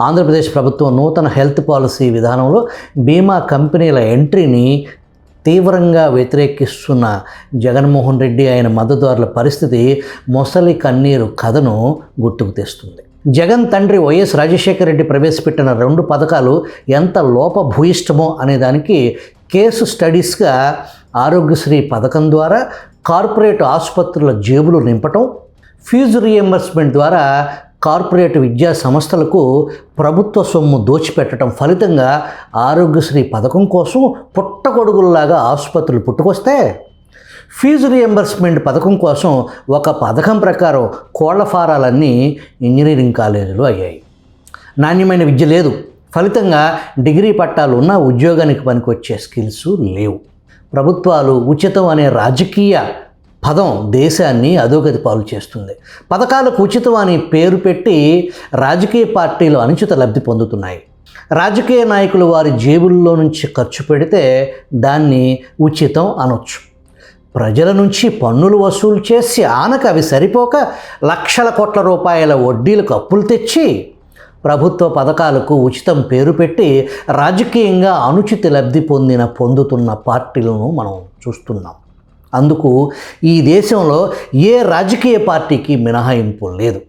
ఆంధ్రప్రదేశ్ ప్రభుత్వం నూతన health policy విధానంలో బీమా కంపెనీల ఎంట్రీని తీవ్రంగా వ్యతిరేకిస్తున్న జగన్మోహన్ రెడ్డి ఆయన మద్దతుదారుల పరిస్థితి మొసలి కన్నీరు కథను గుర్తుకు తెస్తుంది. జగన్ తండ్రి వైఎస్ రాజశేఖర రెడ్డి ప్రవేశపెట్టిన 2 పథకాలు ఎంత లోపభూయిష్టమో అనేదానికి కేసు స్టడీస్గా ఆరోగ్యశ్రీ పథకం ద్వారా కార్పొరేట్ ఆసుపత్రుల జేబులు నింపటం, ఫీజు రీఎంబర్స్మెంట్ ద్వారా కార్పొరేట్ విద్యా సంస్థలకు ప్రభుత్వ సొమ్ము దోచిపెట్టడం ఫలితంగా ఆరోగ్యశ్రీ పథకం కోసం పుట్టగొడుగుల్లాగా ఆసుపత్రులు పుట్టుకొస్తే, ఫీజు రీఎంబర్స్మెంట్ పథకం కోసం ఒక పథకం ప్రకారం కోళ్ల ఫారాలన్నీ ఇంజనీరింగ్ కాలేజీలు అయ్యాయి. నాణ్యమైన విద్య లేదు, ఫలితంగా డిగ్రీ పట్టాలు ఉన్న ఉద్యోగానికి పనికొచ్చే స్కిల్స్ లేవు. ప్రభుత్వాలు ఉచితం అనే రాజకీయ పదం దేశాన్ని అధోగతి పాలు చేస్తుంది. పథకాలకు ఉచితం అని పేరు పెట్టి రాజకీయ పార్టీలు అనుచిత లబ్ధి పొందుతున్నాయి. రాజకీయ నాయకులు వారి జేబుల్లో నుంచి ఖర్చు పెడితే దాన్ని ఉచితం అనొచ్చు. ప్రజల నుంచి పన్నులు వసూలు చేసి ఆనక అవి సరిపోక లక్షల కోట్ల రూపాయల వడ్డీలకు అప్పులు తెచ్చి ప్రభుత్వ పథకాలకు ఉచితం పేరు పెట్టి రాజకీయంగా అనుచిత లబ్ధి పొందుతున్న పార్టీలను మనం చూస్తున్నాం. అందుకు ఈ దేశంలో ఏ రాజకీయ పార్టీకి మినహాయింపు లేదు.